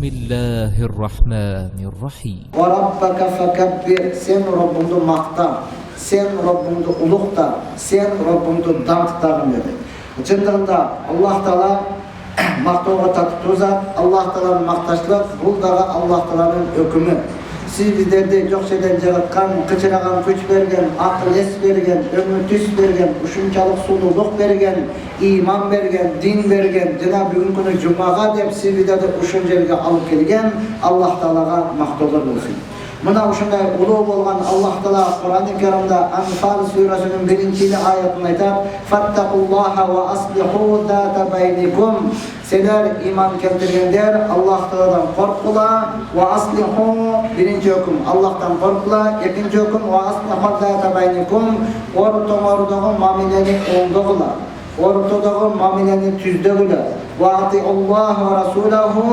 Bismillahirrahmanirrahim. Ve rabbeke fekebbir. Sen Rabbundu makta. Sen Rabbundu ulukta. Sen Rabbundu danttarın dedi. Çındığında Allah Teala maktauga tatıp zat, Allah Teala'nın maktaşlık, bu da Allah Teala'nın hükümü. Siz bizlerde çok şeyden yaratkan, kıçıragan güç bergen, akıl es bergen, ömür tüs bergen, uşunçalık sululuk bergen, iman bergen, din bergen, jana bugün günü Cuma'ga dep siz bizlerde uşun jerge alıp kelgen Allah Teala'ga maktaular bolsun. Mına uşunday uluu bolgan Allah Teala Kur'an-ı Kerim'de Anfal suresinin 1. ayetinde aytar: "Fattakullaha ve aslihu zata baynikum." Sizler iman keltirgenler Allah Teala'dan korkula ve aslihu, birinci hüküm Allah'tan korkula, ikinci hüküm ve aslihu zata baynikum, ortoğordoğu mamileni oğdoğula, ortoğordoğu mamileni tüzdöğüle. Ve ati'ullah ve rasulahu,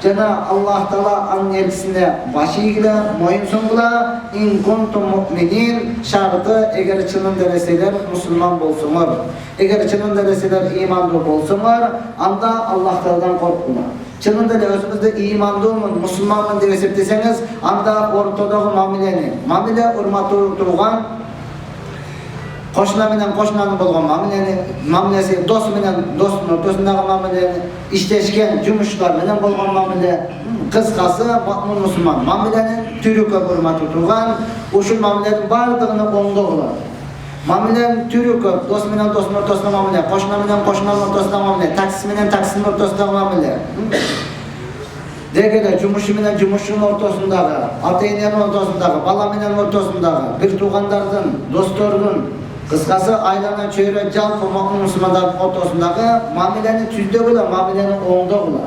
Cenab-ı Allah Teala an elçisine başıyla, moyun songula, in kuntum mu'minin, şartı eğer çının dereseler Müslüman bolsunlar, eğer çının dereseler imanlı bolsunlar, anda Allah Teala'dan korksunlar. Çınında özünüzde imanlıyım, Müslümanım diye deseniz, anda ortadoğu mamile urmatı turgan, koşna bilen koşnanın bolgan mamilesi, dost bilen dostun ortasındağı mamileni, işleşken cumuşlar bilen bolgan mamile, kıskası Müslüman mamilenin türü köp urmatı turgan, uşul mamilenin bardığını ondoğular. Mamilenin türü köp, dost bilen dostun ortasında mamile, koşna bilen koşnanın ortasında mamile, taksi bilen taksinin ortasında mamile. Degede cumuşu bilen cumuşun ortasındağı, ateynenin ortasındağı, bala bilen ortasındağı, bir tuğandardan, dostlardan, kıskası aylardan çöyre jalpı Müslümanların ortasındağı mamileni tüzde bula, mamileni oğunda bula.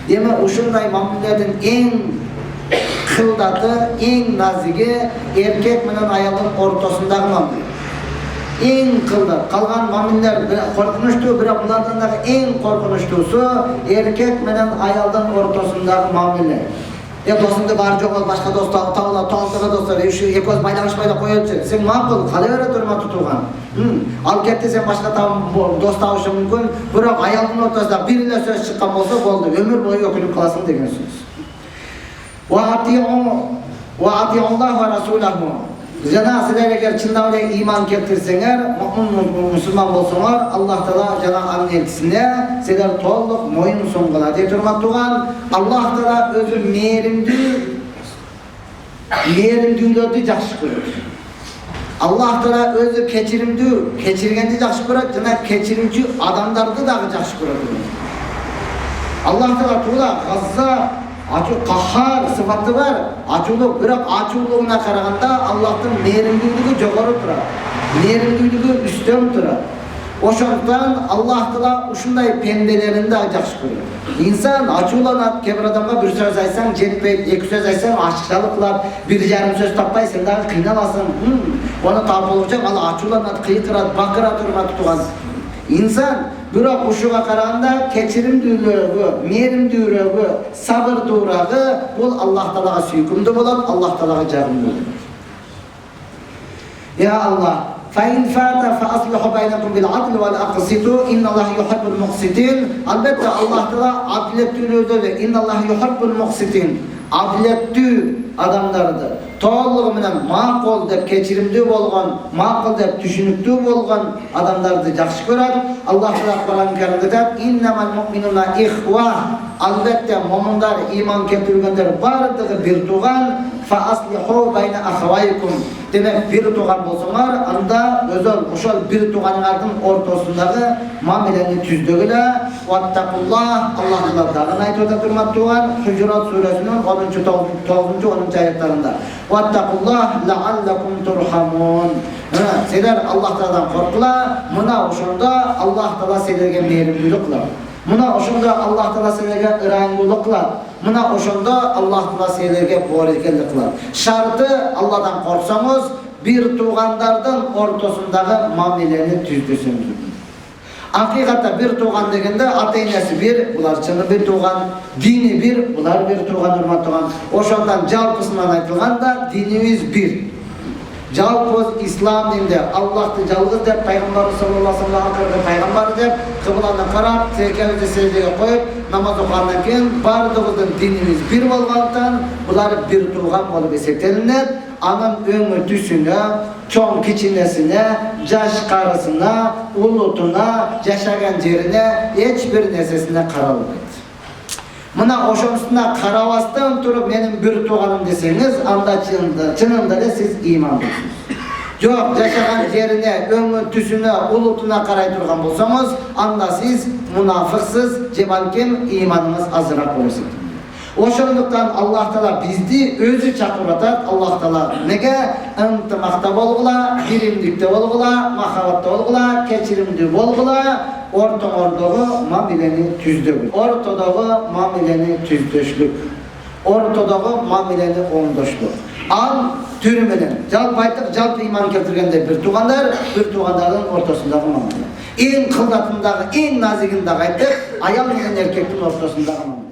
Deme uşunday mamilelerin en kıldatı, en nazigi erkek bilen ayalın ortasındağı mamile. En kıldat, kalgan mamiller korkunuştu, bir bunlardan da en korkunuştusu erkek bilen ayalın ortasındağı mamile. Dostunda var yok başka dostlar, tağla, tağlığa dostlar, şu ekoz baylanışmayla koyuyorsun. Sen makul, kale öyle durma tutuğun. Al gitti sen başka dost tavuşun mümkün, bırak ayalın ortasında biriyle söz çıkan olsa oldu, ömür boyu yokulup kalasın degen söz. Ve ati'ullah ve rasulahu. Cenab-ı sizler eğer çından öyle iman keltirseler, Müslüman bolsunlar, Allah Teala Cenab-ı elçisine sizler tolluk moyun songular diye turmaktuğan, Allah Teala özü merimdüylördü jakşı görür. Allah Teala özü keçirgendi jakşı görür, Cenab-ı keçirimci adamlardı da jakşı görür. Allah Teala tuğla gazza açı kahhar sıfatı var. Açuluk, bırak açuluğuna karaganda Allah'ın merimdüylüğü jogarı turar. Merimdüylüğü üstün turar. Oşondan Allah Teala uşunday pendelerinde jakşı görür. İnsan açulanat kebir adamga bir söz aysan jetpeyt, iki söz aysan aşıkçalıklar, bir yarım söz tappay sen daha kıynalasın. Onu tap olacak, Allah açulanat, kıyıtırat, bakırat urmat tuğaz. İnsan bırak uşuğa karaganda keçirim düylüğü, merim düylüğü, sabır durağı, bu Allah Teala'ga süykümdü bolan, Allah Teala'ga jarımdü. Ya Allah, فَاِنْ فَاتَ فَأَصْلِحُ بَيْنَكُمْ بِالْعَدْلِ وَالْاَقْسِطُوا اِنَّ اللّٰهِ يُحَبُّ الْمُقْسِطِينَ. Elbette Allah Teala adiletliğini de اِنَّ اللّٰهِ يُحَبُّ الْمُقْسِطِينَ. Adiletli adamlardır. Toğulluğu bilen makul dep keçirimdü bolgan, makul dep düşünüktü bolgan adamlardı jakşı görür. Allah Teala Kur'an-ı Kerim'de der: "İnnemel mu'minuna ihva." Albatta mu'minlar iman keltirgenler bardığı bir tuğan, fa aslihu bayna ahvaykum. Demek bir tuğan bolsunlar, anda özel uşal bir tuğanlardan ortasındağı mamileni tüzdögüle vattakullah. Allah Teala dağın ayetinde durmak tuğan Hucurat suresinin 9. 10. ayetlerinde. Vattakullah la'allakum turhamun. Sizler Allah Teala'dan korkula, mına uşunda Allah Teala sizlerge merimdülük kılar. Mına uşunda Allah Teala sizlerge ıranguluk kılar. Mına uşunda Allah Teala sizlerge borekellik kılar. Şartı Allah'tan korksanız bir tuğanlardan ortasındağı mamileni tüzdüsündür. Hakikatta bir tuğan degende ata-enesi bir, bular çını bir tuğan, dini bir, bular bir tuğan, hurmat tuğan. Oşondan jalpısından aytılganda dinimiz bir. Жалпы İslam dinde Allah'tı жалғыз деп, Пайғамбар sallallahu aleyhi ve sellem akırdı Пайғамбар деп, kıblаны қарап, tekemizi secdeye koyup, namaz okuğandan keyin bardığımızın dinimiz bir болғандықтан, bular bir tuğan болып eseptelinет. Anın öңü tüsüne, çoğun kiçinesine, jaş karısına, ulutuna, yaşagan жерine, hiçbir nesesine karalmaydı. Mına oşonusuna karavastan turup benim bir tuğanım deseniz, anda çınında da siz imandısınız. Yok, yaşagan yerine, öңü tüsüne, ulutuna karay turgan bolsanız, anda siz münafıksız, cebalken imanınız azırak olursunuz. Oşonluktan Allah Taala bizdi özü çakırıp atat. Allah Taala nege ынтымакта болгула, биримдикте болгула, махабатта болгула, кечиримдүү болгула, ортоңордогу мамилени түздөгүл. Ортодогу мамилени түздөшлүк. Ортодогу мамилени оңдошлук. Ал түрү менен жалпы айтып, жалпы иман келтиргенде bir туугандардын ортосундагы мамиле. Эң кылдатындагы, эң назигиндагы айтып, аял менен эркектин ортосундагы мамиле.